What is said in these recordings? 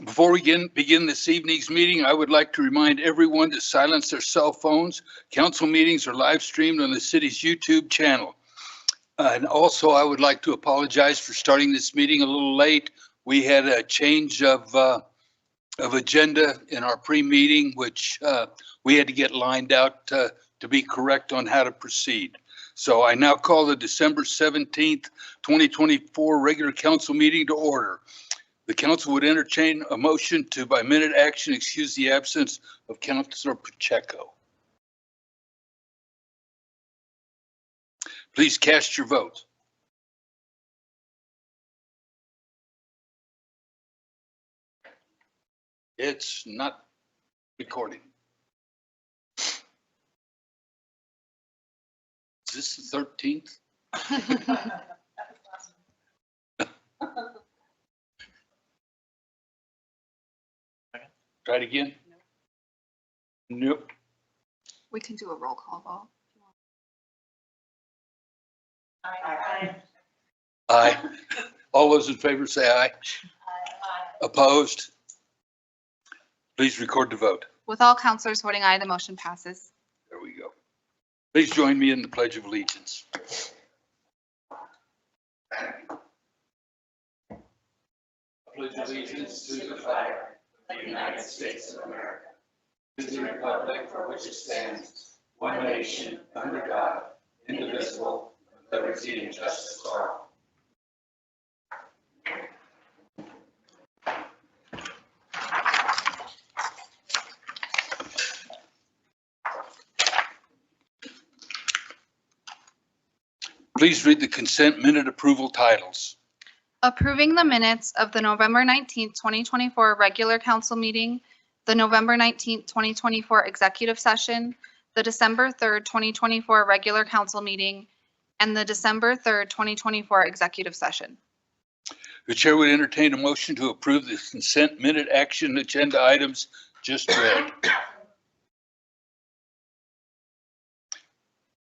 Before we begin this evening's meeting, I would like to remind everyone to silence their cell phones. Council meetings are live streamed on the city's YouTube channel. And also, I would like to apologize for starting this meeting a little late. We had a change of agenda in our pre-meeting, which we had to get lined out to be correct on how to proceed. So I now call the December 17th, 2024 regular council meeting to order. The council would entertain a motion to, by minute action, excuse the absence of Councilor Pacheco. Please cast your vote. It's not recording. Is this the 13th? Try it again. Nope. We can do a roll call vote. Aye. Aye. All those in favor say aye. Aye. Opposed? Please record the vote. With all councilors voting aye, the motion passes. There we go. Please join me in the Pledge of Allegiance. I pledge allegiance to the flag of the United States of America, to the republic for which it stands, one nation, under God, indivisible, with liberty and justice for all. Please read the consent minute approval titles. Approving the minutes of the November 19th, 2024 regular council meeting, the November 19th, 2024 executive session, the December 3rd, 2024 regular council meeting, and the December 3rd, 2024 executive session. The chair would entertain a motion to approve the consent minute action agenda items just read.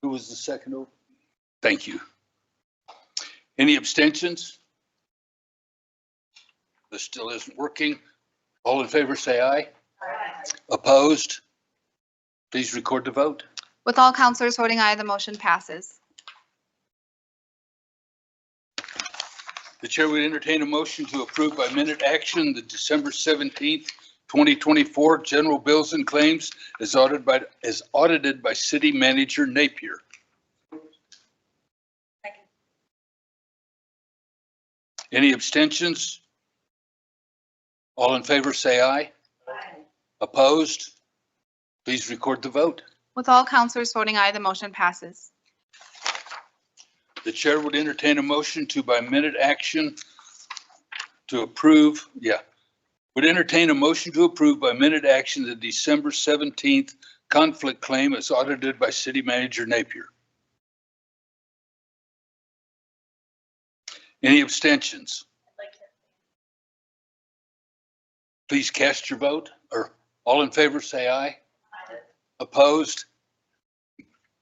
Who was the second over? Thank you. Any abstentions? This still isn't working. All in favor say aye. Aye. Opposed? Please record the vote. With all councilors voting aye, the motion passes. The chair would entertain a motion to approve by minute action the December 17th, 2024 general bills and claims as audited by City Manager Napier. Second. Any abstentions? All in favor say aye. Aye. Opposed? Please record the vote. With all councilors voting aye, the motion passes. The chair would entertain a motion to, by minute action, to approve, would entertain a motion to approve by minute action the December 17th conflict claim as audited by City Manager Napier. Any abstentions? I'd like to. Please cast your vote, or all in favor say aye. Aye. Opposed?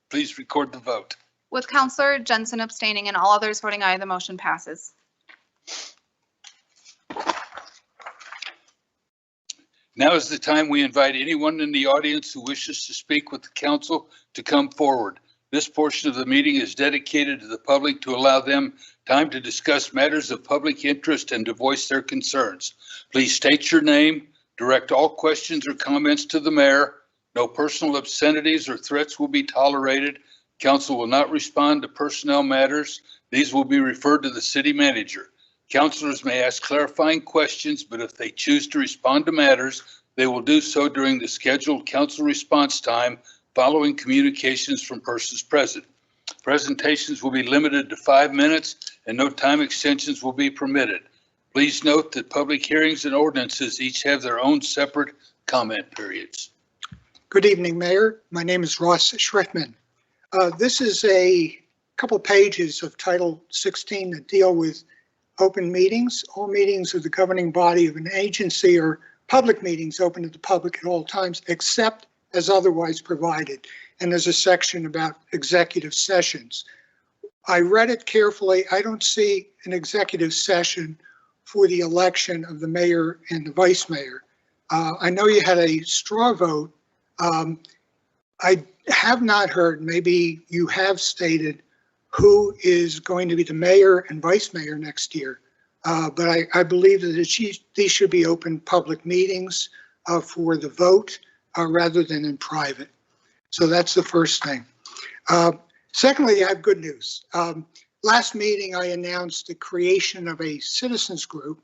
Please record the vote. With Councilor Jensen abstaining and all others voting aye, the motion passes. Now is the time we invite anyone in the audience who wishes to speak with the council to come forward. This portion of the meeting is dedicated to the public to allow them time to discuss matters of public interest and to voice their concerns. Please state your name, direct all questions or comments to the mayor. No personal obscenities or threats will be tolerated. Council will not respond to personnel matters. These will be referred to the city manager. Councilors may ask clarifying questions, but if they choose to respond to matters, they will do so during the scheduled council response time following communications from persons present. Presentations will be limited to 5 minutes and no time extensions will be permitted. Please note that public hearings and ordinances each have their own separate comment periods. Good evening, Mayor. My name is Ross Schrittman. This is a couple pages of Title 16 that deal with open meetings. All meetings of the governing body of an agency are public meetings open to the public at all times, except as otherwise provided. And there's a section about executive sessions. I read it carefully. I don't see an executive session for the election of the mayor and the vice mayor. I know you had a straw vote. I have not heard, maybe you have stated, who is going to be the mayor and vice mayor next year. But I believe that these should be open public meetings for the vote rather than in private. So that's the first thing. Secondly, I have good news. Last meeting, I announced the creation of a citizens group,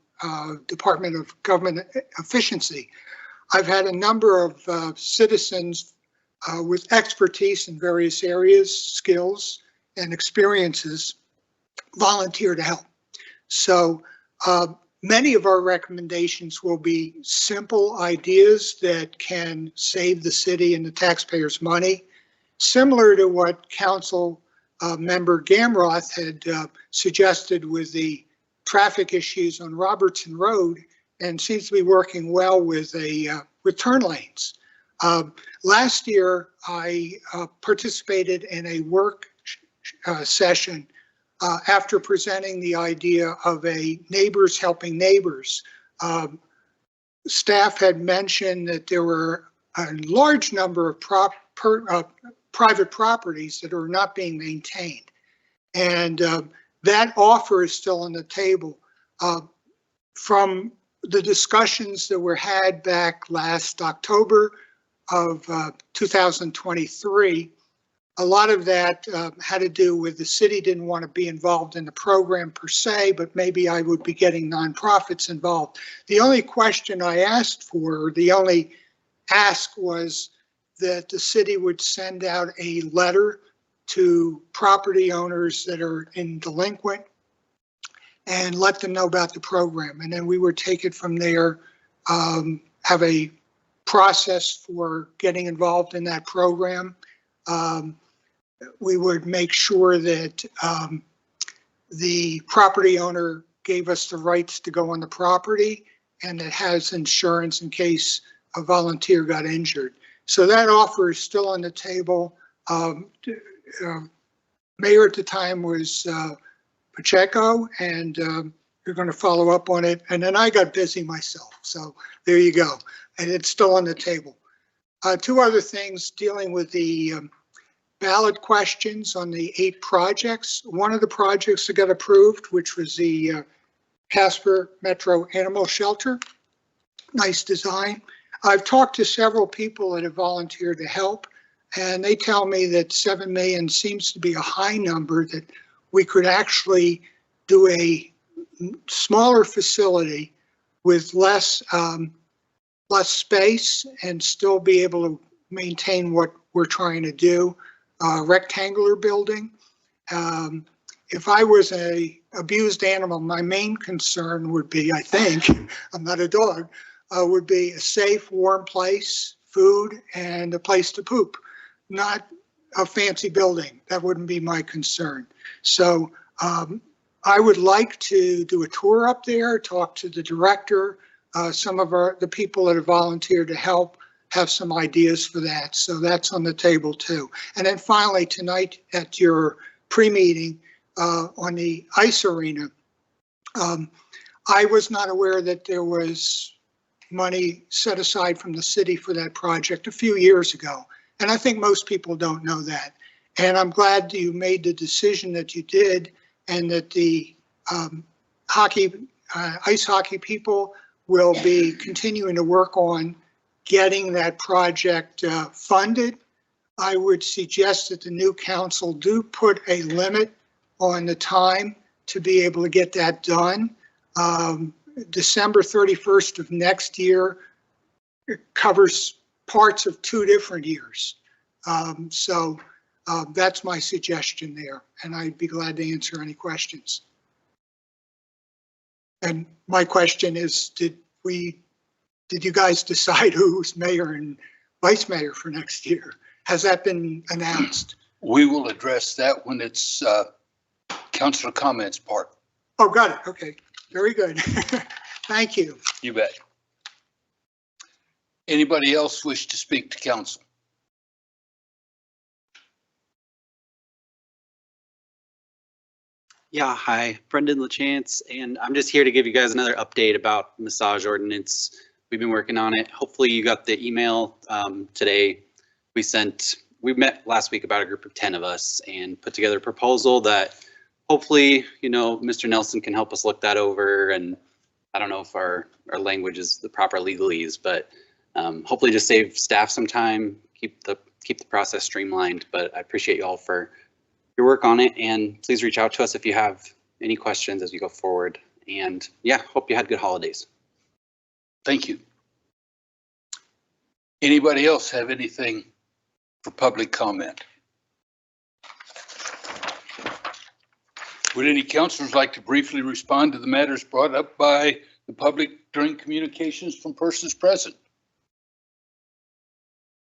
Department of Government Efficiency. I've had a number of citizens with expertise in various areas, skills, and experiences volunteer to help. So many of our recommendations will be simple ideas that can save the city and the taxpayers money, similar to what Council Member Gamroth had suggested with the traffic issues on Robertson Road, and seems to be working well with turn lanes. Last year, I participated in a work session after presenting the idea of a neighbors helping neighbors. Staff had mentioned that there were a large number of private properties that are not being maintained. And that offer is still on the table. From the discussions that were had back last October of 2023, a lot of that had to do with the city didn't want to be involved in the program per se, but maybe I would be getting nonprofits involved. The only question I asked for, or the only ask, was that the city would send out a letter to property owners that are in delinquent and let them know about the program. And then we would take it from there, have a process for getting involved in that program. We would make sure that the property owner gave us the rights to go on the property and it has insurance in case a volunteer got injured. So that offer is still on the table. Mayor at the time was Pacheco, and you're going to follow up on it. And then I got busy myself. So there you go. And it's still on the table. Two other things dealing with the ballot questions on the 8 projects. One of the projects that got approved, which was the Casper Metro Animal Shelter. Nice design. I've talked to several people that have volunteered to help, and they tell me that 7 million seems to be a high number, that we could actually do a smaller facility with less space and still be able to maintain what we're trying to do. Rectangular building. If I was a abused animal, my main concern would be, I think, I'm not a dog, would be a safe, warm place, food, and a place to poop. Not a fancy building. That wouldn't be my concern. So I would like to do a tour up there, talk to the director, some of the people that have volunteered to help have some ideas for that. So that's on the table too. And then finally tonight at your pre-meeting on the ice arena, I was not aware that there was money set aside from the city for that project a few years ago. And I think most people don't know that. And I'm glad you made the decision that you did, and that the ice hockey people will be continuing to work on getting that project funded. I would suggest that the new council do put a limit on the time to be able to get that done. December 31st of next year covers parts of 2 different years. So that's my suggestion there, and I'd be glad to answer any questions. And my question is, did you guys decide who's mayor and vice mayor for next year? Has that been announced? We will address that when it's councilor comments part. Oh, got it. Okay, very good. Thank you. You bet. Anybody else wish to speak to council? Yeah, hi, Brendan LaChance, and I'm just here to give you guys another update about massage ordinance. We've been working on it. Hopefully you got the email today. We met last week, about a group of 10 of us, and put together a proposal that hopefully, Mr. Nelson can help us look that over. And I don't know if our language is the proper legalese, but hopefully just save staff some time, keep the process streamlined. But I appreciate you all for your work on it, and please reach out to us if you have any questions as we go forward. And yeah, hope you had good holidays. Thank you. Anybody else have anything for public comment? Would any councilors like to briefly respond to the matters brought up by the public during communications from persons present?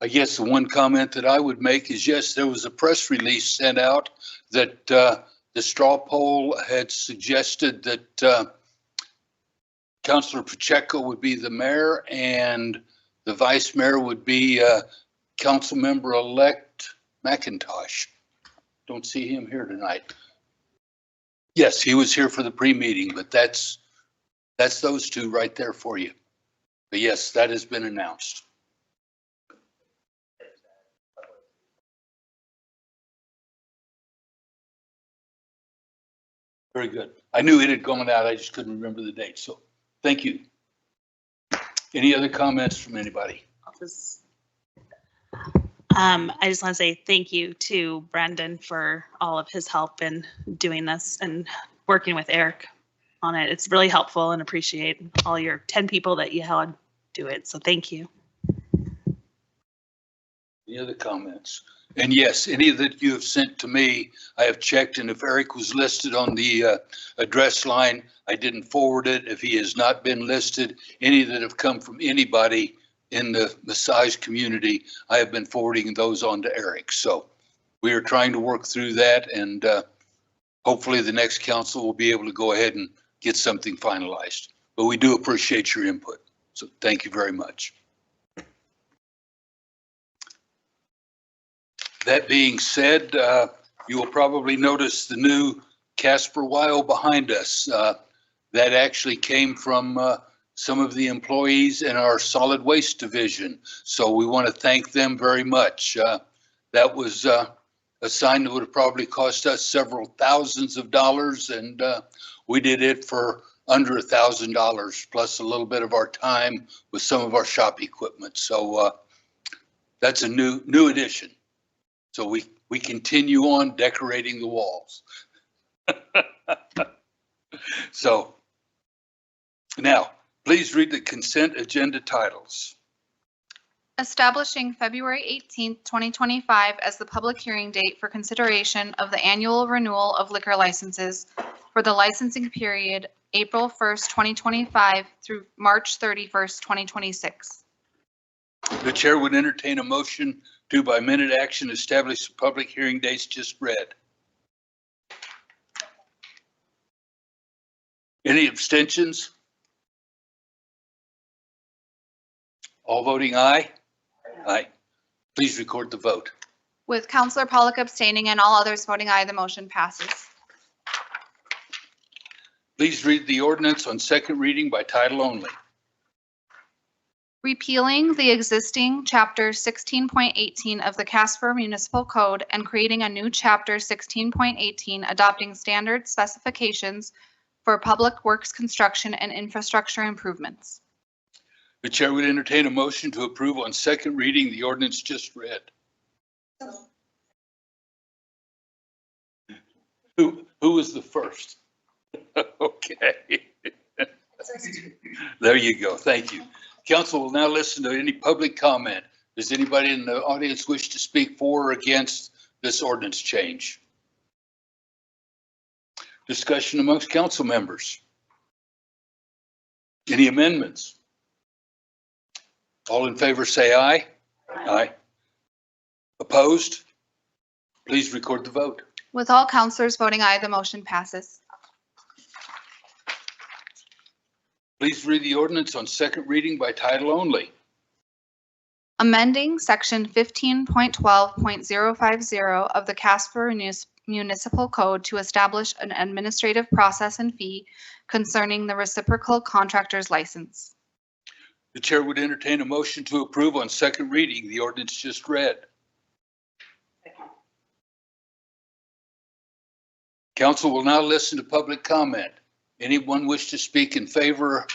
I guess the one comment that I would make is, yes, there was a press release sent out that the straw poll had suggested that Councilor Pacheco would be the mayor and the vice mayor would be council member-elect McIntosh. Don't see him here tonight. Yes, he was here for the pre-meeting, but that's those two right there for you. But yes, that has been announced. Very good. I knew it had gone out. I just couldn't remember the date. So thank you. Any other comments from anybody? I just want to say thank you to Brendan for all of his help in doing this and working with Eric on it. It's really helpful, and appreciate all your 10 people that you had do it. So thank you. Any other comments? And yes, any that you have sent to me, I have checked, and if Eric was listed on the address line, I didn't forward it. If he has not been listed, any that have come from anybody in the massage community, I have been forwarding those on to Eric. So we are trying to work through that, and hopefully the next council will be able to go ahead and get something finalized. But we do appreciate your input. So thank you very much. That being said, you will probably notice the new Casper Weil behind us. That actually came from some of the employees in our solid waste division. So we want to thank them very much. That was a sign that would have probably cost us several thousands of dollars, and we did it for under $1,000 plus a little bit of our time with some of our shop equipment. So that's a new addition. So we continue on decorating the walls. So now, please read the consent agenda titles. Establishing February 18th, 2025 as the public hearing date for consideration of the annual renewal of liquor licenses for the licensing period April 1st, 2025 through March 31st, 2026. The chair would entertain a motion to, by minute action, establish the public hearing dates just read. Any abstentions? All voting aye? Aye. Please record the vote. With Councilor Pollock abstaining and all others voting aye, the motion passes. Please read the ordinance on second reading by title only. Repealing the existing Chapter 16.18 of the Casper Municipal Code and creating a new Chapter 16.18 adopting standard specifications for public works construction and infrastructure improvements. The chair would entertain a motion to approve on second reading the ordinance just read. Who was the first? Okay. There you go. Thank you. Council will now listen to any public comment. Does anybody in the audience wish to speak for or against this ordinance change? Discussion amongst council members. Any amendments? All in favor say aye. Aye. Opposed? Please record the vote. With all councilors voting aye, the motion passes. Please read the ordinance on second reading by title only. Amending Section 15.12.050 of the Casper Municipal Code to establish an administrative process and fee concerning the reciprocal contractor's license. The chair would entertain a motion to approve on second reading the ordinance just read. Council will now listen to public comment. Anyone wish to speak in favor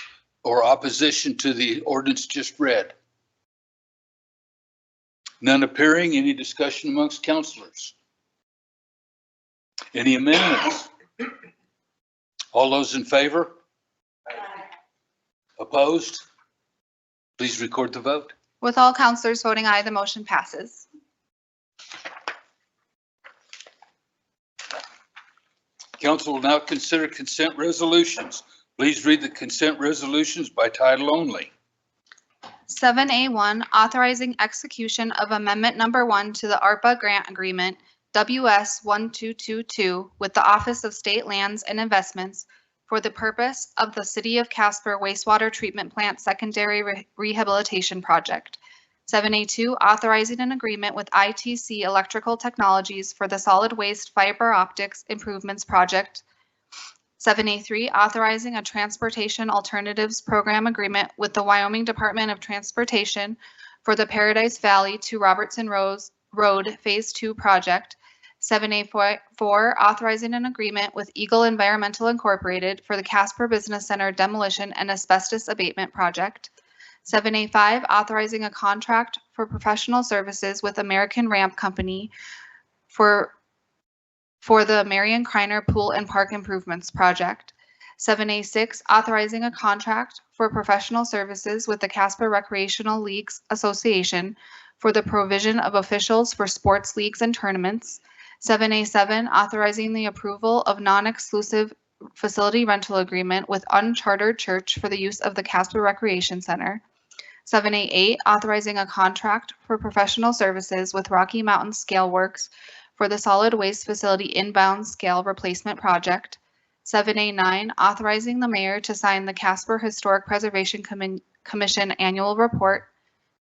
or opposition to the ordinance just read? None appearing. Any discussion amongst councilors? Any amendments? All those in favor? Opposed? Please record the vote. With all councilors voting aye, the motion passes. Council will now consider consent resolutions. Please read the consent resolutions by title only. 7A1, authorizing execution of Amendment Number 1 to the ARPA Grant Agreement WS 1222 with the Office of State Lands and Investments for the purpose of the City of Casper Wastewater Treatment Plant Secondary Rehabilitation Project. 7A2, authorizing an agreement with ITC Electrical Technologies for the Solid Waste Fiber Optics Improvements Project. 7A3, authorizing a Transportation Alternatives Program Agreement with the Wyoming Department of Transportation for the Paradise Valley to Robertson Road Phase 2 project. 7A4, authorizing an agreement with Eagle Environmental Incorporated for the Casper Business Center demolition and asbestos abatement project. 7A5, authorizing a contract for professional services with American Ramp Company for the Marion Kreiner Pool and Park Improvements Project. 7A6, authorizing a contract for professional services with the Casper Recreational Leagues Association for the provision of officials for sports leagues and tournaments. 7A7, authorizing the approval of non-exclusive facility rental agreement with Unchartered Church for the use of the Casper Recreation Center. 7A8, authorizing a contract for professional services with Rocky Mountain Scale Works for the solid waste facility inbound scale replacement project. 7A9, authorizing the mayor to sign the Casper Historic Preservation Commission annual report.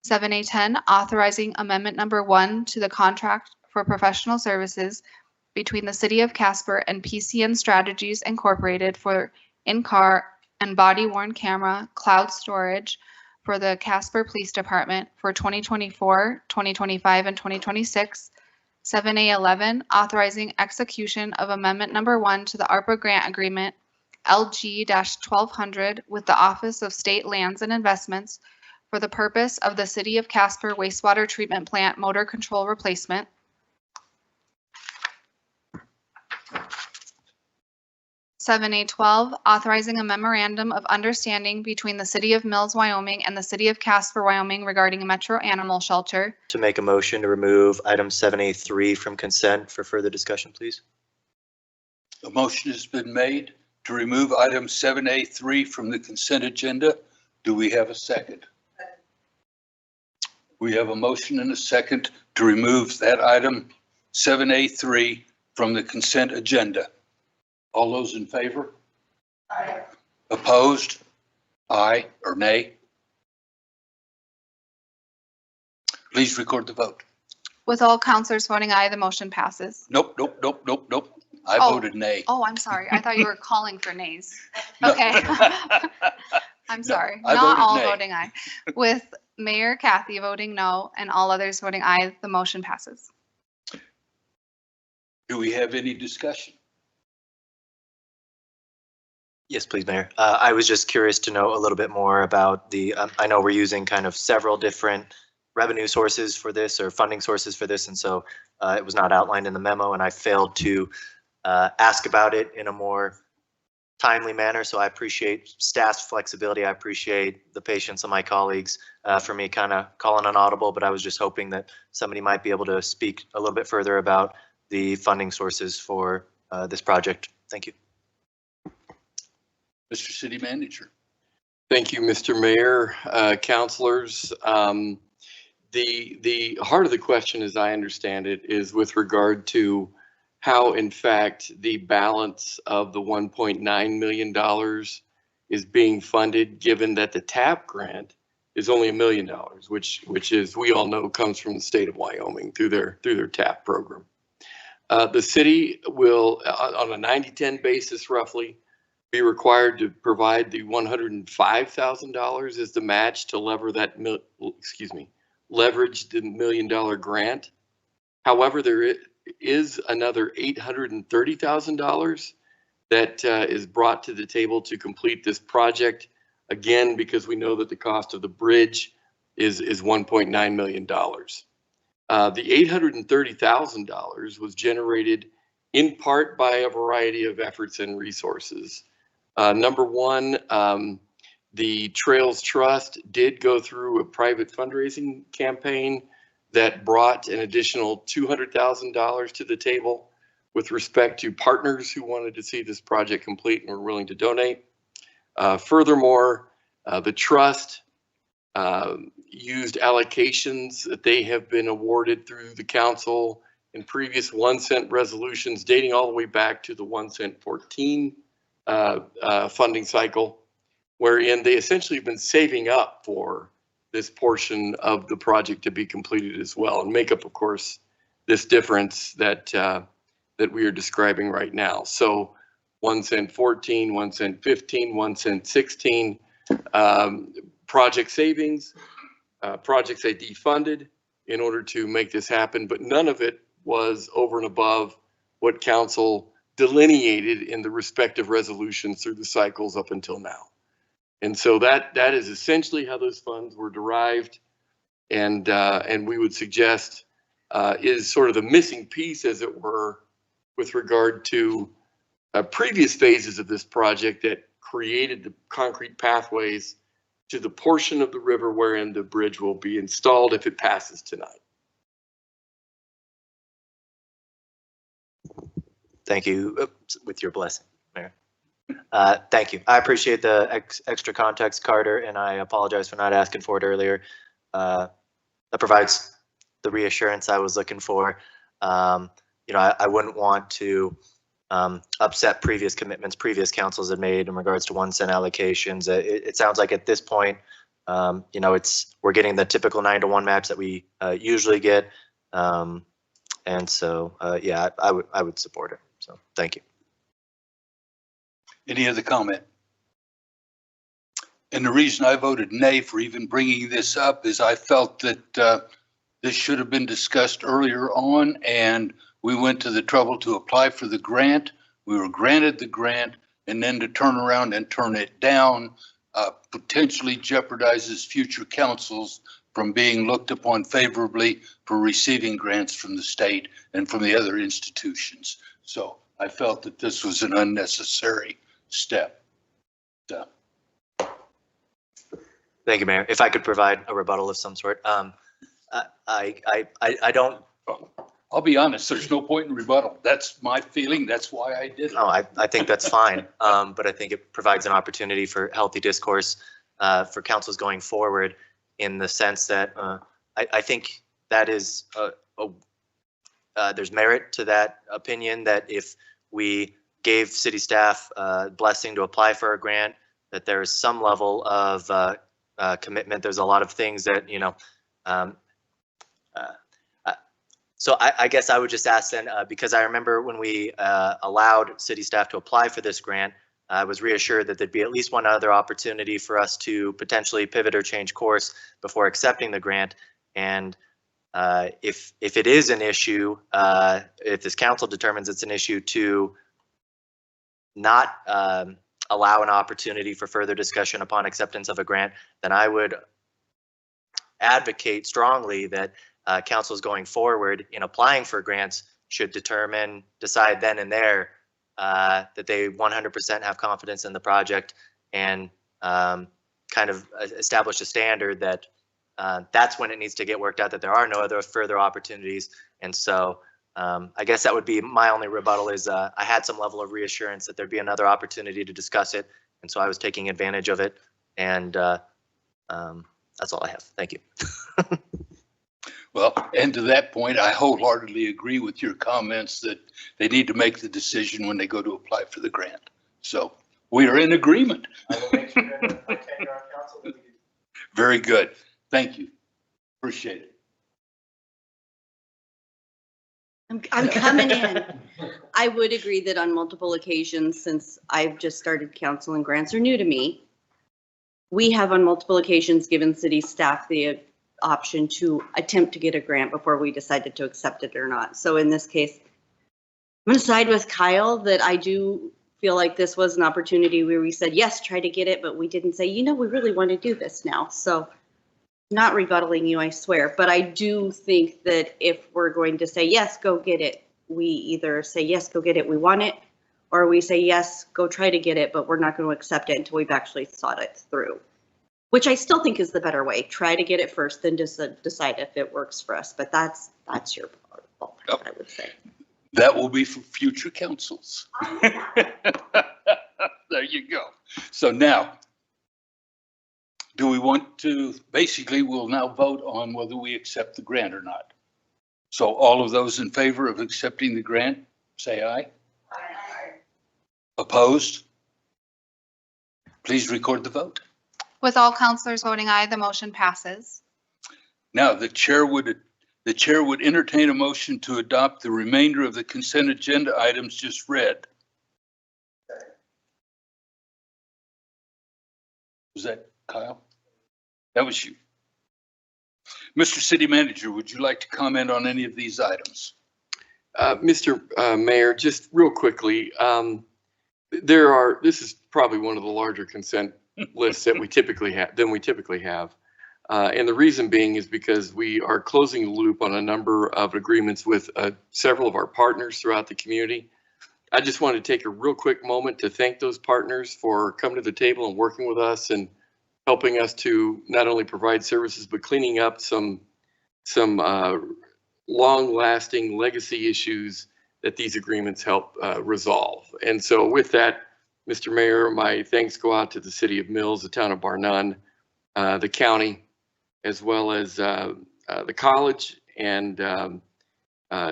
7A10, authorizing amendment number 1 to the contract for professional services between the City of Casper and PCN Strategies Incorporated for in-car and body-worn camera cloud storage for the Casper Police Department for 2024, 2025, and 2026. 7A11, authorizing execution of amendment number 1 to the ARPA grant agreement LG-1200 with the Office of State Lands and Investments for the purpose of the City of Casper Wastewater Treatment Plant motor control replacement. 7A12, authorizing a memorandum of understanding between the City of Mills, Wyoming and the City of Casper, Wyoming regarding a metro animal shelter. To make a motion to remove item 7A3 from consent for further discussion, please. A motion has been made to remove item 7A3 from the consent agenda. Do we have a second? We have a motion and a second to remove that item 7A3 from the consent agenda. All those in favor? Aye. Opposed? Aye or nay? Please record the vote. With all counselors voting aye, the motion passes. Nope. I Oh. voted nay. Oh, I'm sorry. I thought you were calling for nays. No. Okay. I'm sorry. I Not voted all nay. voting aye. With Mayor Kathy voting no and all others voting aye, the motion passes. Do we have any discussion? Yes, please, Mayor. I was just curious to know a little bit more about the, I know we're using kind of several different revenue sources for this or funding sources for this, and so it was not outlined in the memo, and I failed to ask about it in a more timely manner. So I appreciate staff's flexibility. I appreciate the patience of my colleagues for me kind of calling an audible, but I was just hoping that somebody might be able to speak a little bit further about the funding sources for this project. Thank you. Mr. City Manager. Thank you, Mr. Mayor, councilors. The heart of the question, as I understand it, is with regard to how, in fact, the balance of the $1.9 million is being funded, given that the TAP grant is only $1 million, which is, we all know, comes from the state of Wyoming through their TAP program. The city will, on a 90-10 basis roughly, be required to provide the $105,000 as the match to leverage the $1 million grant. However, there is another $830,000 that is brought to the table to complete this project. Again, because we know that the cost of the bridge is $1.9 million. The $830,000 was generated in part by a variety of efforts and resources. Number one, the Trails Trust did go through a private fundraising campaign that brought an additional $200,000 to the table with respect to partners who wanted to see this project complete and were willing to donate. Furthermore, the trust used allocations that they have been awarded through the council in previous 1 cent resolutions dating all the way back to the 1 cent 14 funding cycle, wherein they essentially have been saving up for this portion of the project to be completed as well, and make up, of course, this difference that that we are describing right now. So 1 cent 14, 1 cent 15, 1 cent 16, project savings, projects they defunded in order to make this happen, but none of it was over and above what council delineated in the respective resolutions through the cycles up until now. And so that is essentially how those funds were derived, and we would suggest is sort of the missing piece, as it were, with regard to previous phases of this project that created the concrete pathways to the portion of the river wherein the bridge will be installed if it passes tonight. Thank you, with your blessing, Mayor. Thank you. I appreciate the extra context, Carter, and I apologize for not asking for it earlier. That provides the reassurance I was looking for. You know, I wouldn't want to upset previous commitments previous councils had made in regards to 1 cent allocations. It sounds like at this point, you know, we're getting the typical 9-to-1 match that we usually get, and so yeah, I would support it. So thank you. Any other comment? And the reason I voted nay for even bringing this up is I felt that this should have been discussed earlier on, and we went to the trouble to apply for the grant. We were granted the grant, and then to turn around and turn it down potentially jeopardizes future councils from being looked upon favorably for receiving grants from the state and from the other institutions. So I felt that this was an unnecessary step. So. Thank you, Mayor. If I could provide a rebuttal of some sort. I don't. I'll be honest, there's no point in rebuttal. That's my feeling. That's why I did it. No, I think that's fine. But I think it provides an opportunity for healthy discourse for councils going forward, in the sense that I think that is there's merit to that opinion, that if we gave city staff blessing to apply for a grant, that there is some level of commitment. There's a lot of things that, you know, so I guess I would just ask then, because I remember when we allowed city staff to apply for this grant, I was reassured that there'd be at least one other opportunity for us to potentially pivot or change course before accepting the grant. And if it is an issue, if this council determines it's an issue, to not allow an opportunity for further discussion upon acceptance of a grant, then I would advocate strongly that councils going forward in applying for grants should decide then and there that they 100% have confidence in the project, and kind of establish a standard that that's when it needs to get worked out, that there are no other further opportunities. And so I guess that would be my only rebuttal, is I had some level of reassurance that there'd be another opportunity to discuss it, and so I was taking advantage of it. And that's all I have. Thank you. Well, and to that point, I wholeheartedly agree with your comments that they need to make the decision when they go to apply for the grant. So we are in agreement. I will make sure that I take our council that we do. Very good. Thank you. Appreciate it. I'm coming in. I would agree that on multiple occasions, since I've just started council and grants are new to me, we have on multiple occasions given city staff the option to attempt to get a grant before we decided to accept it or not. So in this case, I'm going to side with Kyle that I do feel like this was an opportunity where we said, yes, try to get it, but we didn't say, we really want to do this now. So not rebuttaling you, I swear, but I do think that if we're going to say, yes, go get it, we either say, yes, go get it, we want it, or we say, yes, go try to get it, but we're not going to accept it until we've actually thought it through, which I still think is the better way. Try to get it first, then just decide if it works for us. But that's your fault, I would say. That will be for future councils. There you go. So now, do we want to, basically, we'll now vote on whether we accept the grant or not. So all of those in favor of accepting the grant, say aye. Aye. Opposed? Please record the vote. With all councilors voting aye, the motion passes. Now, the chair would entertain a motion to adopt the remainder of the consent agenda items just read. Was that Kyle? That was you. Mr. City Manager, would you like to comment on any of these items? Mr. Mayor, just real quickly, this is probably one of the larger consent lists that we typically have. And the reason being is because we are closing the loop on a number of agreements with several of our partners throughout the community. I just want to take a real quick moment to thank those partners for coming to the table and working with us and helping us to not only provide services, but cleaning up some long-lasting legacy issues that these agreements help resolve. And so with that, Mr. Mayor, my thanks go out to the City of Mills, the town of Bar None, the county, as well as the college and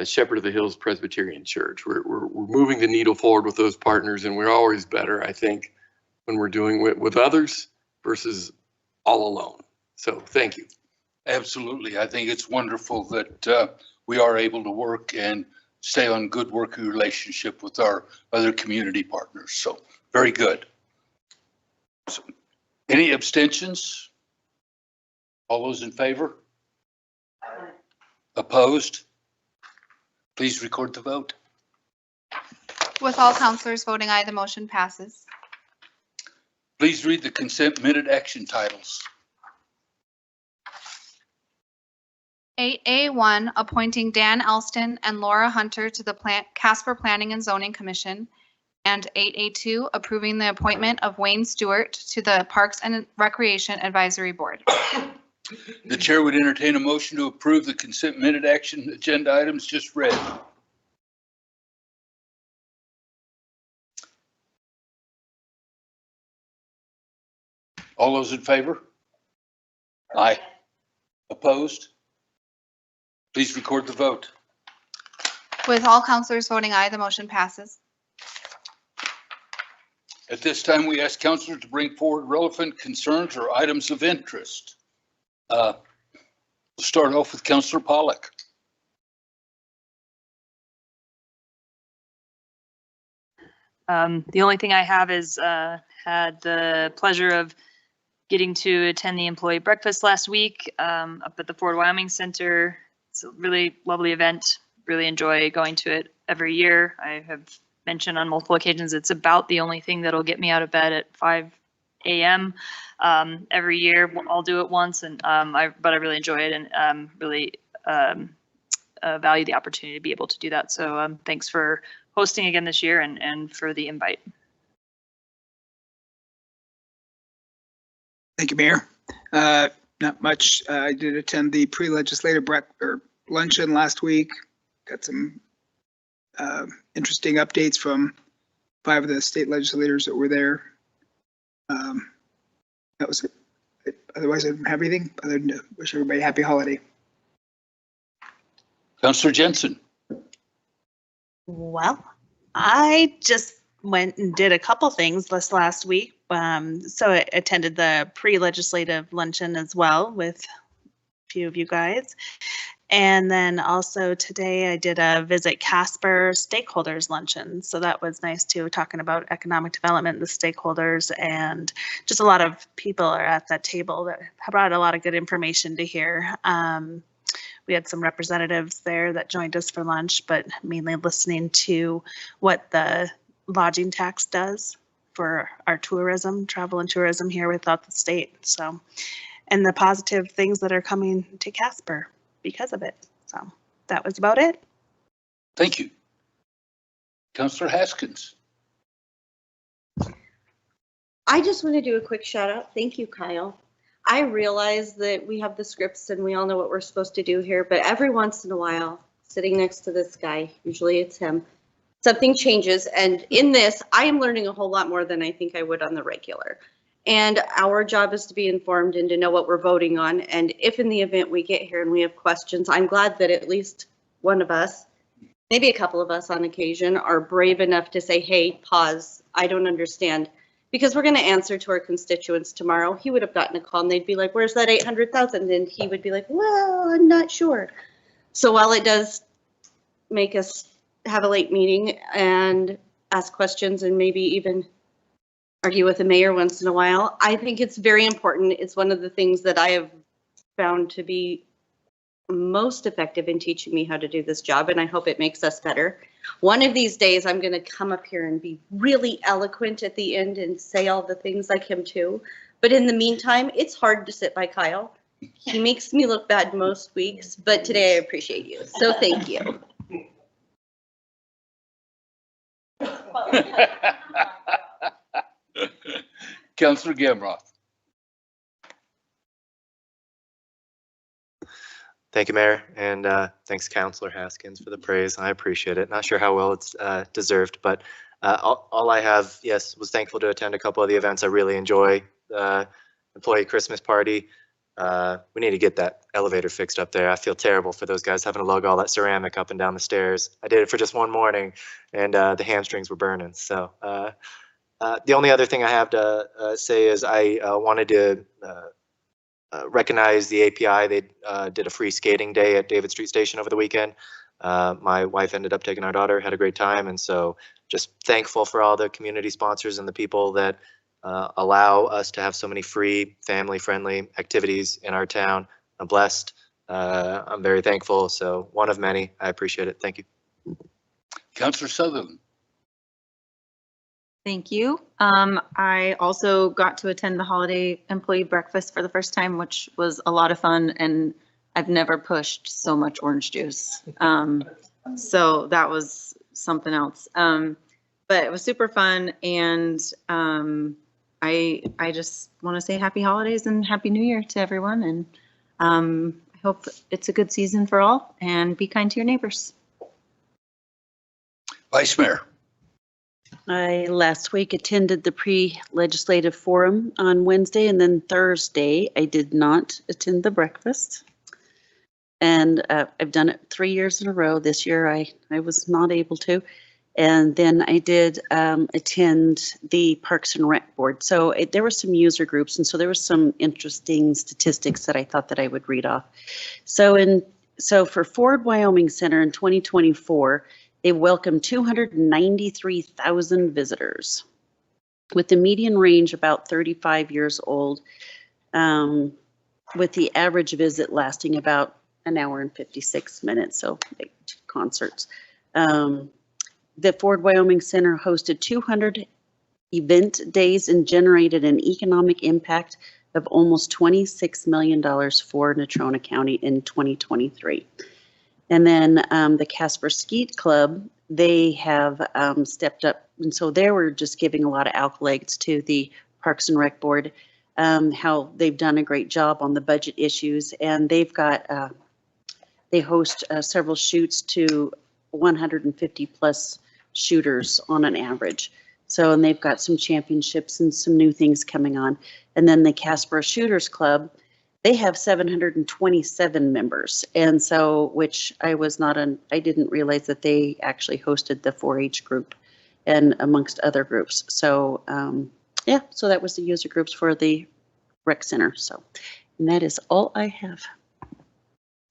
Shepherd of the Hills Presbyterian Church. We're moving the needle forward with those partners, and we're always better, I think, when we're doing it with others versus all alone. So thank you. Absolutely. I think it's wonderful that we are able to work and stay on good working relationship with our other community partners. So very good. So, any abstentions? All those in favor? Opposed? Please record the vote. With all councilors voting aye, the motion passes. Please read the consent minute action titles. 8A1, appointing Dan Elston and Laura Hunter to the Casper Planning and Zoning Commission. And 8A2, approving the appointment of Wayne Stewart to the Parks and Recreation Advisory Board. The chair would entertain a motion to approve the consent minute action agenda items just read. All those in favor? Aye. Opposed? Please record the vote. With all councilors voting aye, the motion passes. At this time, we ask councilors to bring forward relevant concerns or items of interest. We'll start off with Councilor Pollack. The only thing I have is had the pleasure of getting to attend the employee breakfast last week up at the Ford Wyoming Center. It's a really lovely event. Really enjoy going to it every year. I have mentioned on multiple occasions it's about the only thing that'll get me out of bed at 5 a.m. Every year. I'll do it once, and but I really enjoy it and really value the opportunity to be able to do that. So thanks for hosting again this year and for the invite. Thank you, Mayor. Not much. I did attend the pre-legislative luncheon last week. Got some interesting updates from 5 of the state legislators that were there. That was it. Otherwise, I don't have anything other than to wish everybody a happy holiday. Councilor Jensen. Well, I just went and did a couple things this last week. So I attended the pre-legislative luncheon as well with a few of you guys. And then also today I did a visit Casper stakeholders luncheon. So that was nice too, talking about economic development, the stakeholders, and just a lot of people are at that table that brought a lot of good information to hear. We had some representatives there that joined us for lunch, but mainly listening to what the lodging tax does for our tourism, travel and tourism here without the state. So, and the positive things that are coming to Casper because of it. So that was about it. Thank you. Councillor Haskins. I just want to do a quick shout out. Thank you, Kyle. I realize that we have the scripts and we all know what we're supposed to do here, but every once in a while, sitting next to this guy, usually it's him, something changes. And in this, I am learning a whole lot more than I think I would on the regular. And our job is to be informed and to know what we're voting on. And if in the event we get here and we have questions, I'm glad that at least one of us, maybe a couple of us on occasion, are brave enough to say, hey, pause, I don't understand. Because we're going to answer to our constituents tomorrow. He would have gotten a call and they'd be like, where's that 800,000? And he would be like, well, I'm not sure. So while it does make us have a late meeting and ask questions and maybe even argue with the mayor once in a while, I think it's very important. It's one of the things that I have found to be most effective in teaching me how to do this job, and I hope it makes us better. One of these days, I'm going to come up here and be really eloquent at the end and say all the things like him too. But in the meantime, it's hard to sit by Kyle. He makes me look bad most weeks, but today I appreciate you. So thank you. Councillor Gamroth. Thank you, Mayor, and thanks, Councillor Haskins, for the praise. I appreciate it. Not sure how well it's deserved, but all I have, yes, was thankful to attend a couple of the events I really enjoy. Employee Christmas party. We need to get that elevator fixed up there. I feel terrible for those guys having to lug all that ceramic up and down the stairs. I did it for just one morning, and the hamstrings were burning. So the only other thing I have to say is I wanted to recognize the API. They did a free skating day at David Street Station over the weekend. My wife ended up taking our daughter, had a great time, and so just thankful for all the community sponsors and the people that allow us to have so many free, family-friendly activities in our town. I'm blessed. I'm very thankful. So one of many. I appreciate it. Thank you. Councillor Sutherland. Thank you. I also got to attend the holiday employee breakfast for the first time, which was a lot of fun, and I've never pushed so much orange juice. So that was something else. But it was super fun, and I just want to say happy holidays and happy new year to everyone, and I hope it's a good season for all, and be kind to your neighbors. Vice Mayor. I last week attended the pre-legislative forum on Wednesday, and then Thursday I did not attend the breakfast. And I've done it 3 years in a row. This year I was not able to. And then I did attend the Parks and Rec Board. So there were some user groups, and so there was some interesting statistics that I thought that I would read off. So for Ford Wyoming Center in 2024, they welcomed 293,000 visitors, with the median range about 35 years old, with the average visit lasting about an hour and 56 minutes, so like 2 concerts. The Ford Wyoming Center hosted 200 event days and generated an economic impact of almost $26 million for Natrona County in 2023. And then the Casper Skeet Club, they have stepped up. And so they were just giving a lot of accolades to the Parks and Rec Board, how they've done a great job on the budget issues. And they've got, they host several shoots to 150 plus shooters on an average. So, and they've got some championships and some new things coming on. And then the Casper Shooters Club, they have 727 members, and so, which I didn't realize that they actually hosted the 4-H group and amongst other groups. So yeah, so that was the user groups for the rec center. So, and that is all I have.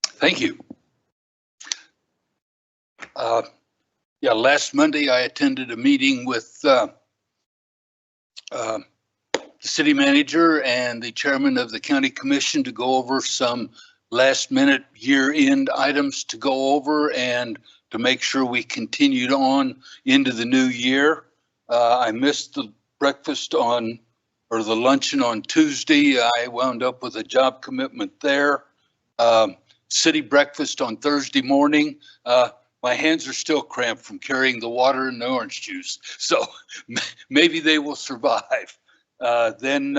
Thank you. Yeah, last Monday I attended a meeting with the city manager and the chairman of the county commission to go over some last minute year end items to go over and to make sure we continued on into the new year. I missed the breakfast on, or the luncheon on Tuesday. I wound up with a job commitment there. City breakfast on Thursday morning. My hands are still cramped from carrying the water and the orange juice, so maybe they will survive. Then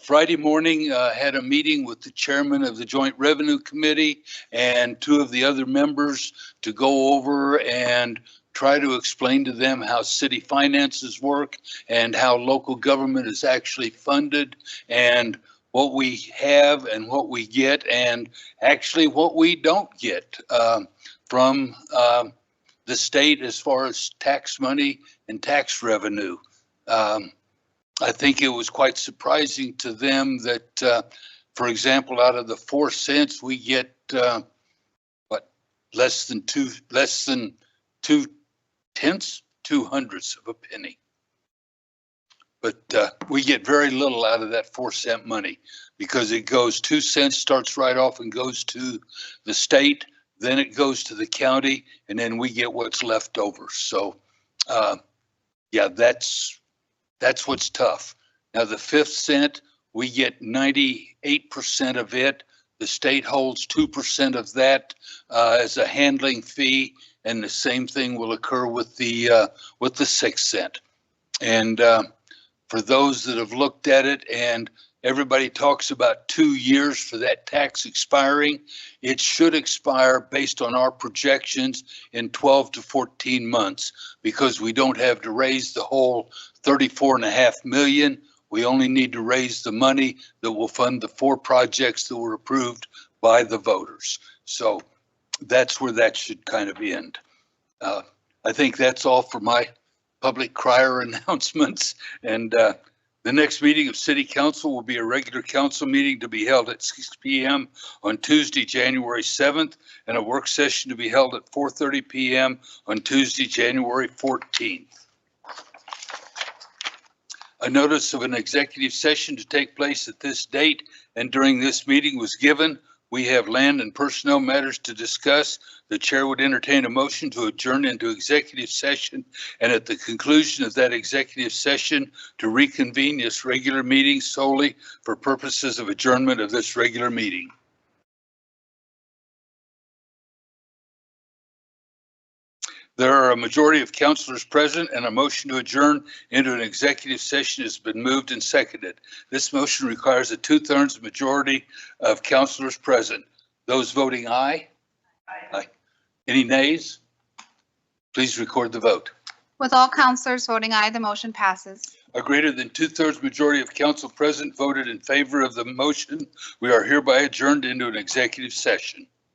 Friday morning, had a meeting with the chairman of the Joint Revenue Committee and two of the other members to go over and try to explain to them how city finances work and how local government is actually funded and what we have and what we get and actually what we don't get from the state as far as tax money and tax revenue. I think it was quite surprising to them that, for example, out of the 4 cents, we get less than 2 hundredths of a penny. But we get very little out of that 4-cent money because it goes 2 cents, starts right off and goes to the state, then it goes to the county, and then we get what's left over. So, yeah, that's what's tough. Now, the 5th cent, we get 98% of it. The state holds 2% of that as a handling fee, and the same thing will occur with the 6th cent. And for those that have looked at it, and everybody talks about 2 years for that tax expiring, it should expire based on our projections in 12 to 14 months because we don't have to raise the whole 34.5 million. We only need to raise the money that will fund the 4 projects that were approved by the voters. So that's where that should kind of end. I think that's all for my public crier announcements. And the next meeting of City Council will be a regular council meeting to be held at 6 p.m. on Tuesday, January 7th, and a work session to be held at 4:30 p.m. on Tuesday, January 14th. A notice of an executive session to take place at this date and during this meeting was given. We have land and personnel matters to discuss. The chair would entertain a motion to adjourn into executive session, and at the conclusion of that executive session to reconvene this regular meeting solely for purposes of adjournment of this regular meeting. There are a majority of councilors present, and a motion to adjourn into an executive session has been moved and seconded. This motion requires a 2/3 majority of councilors present. Those voting aye? Aye. Any nays? Please record the vote. With all councilors voting aye, the motion passes. A greater than 2/3 majority of council present voted in favor of the motion. We are hereby adjourned into an executive session.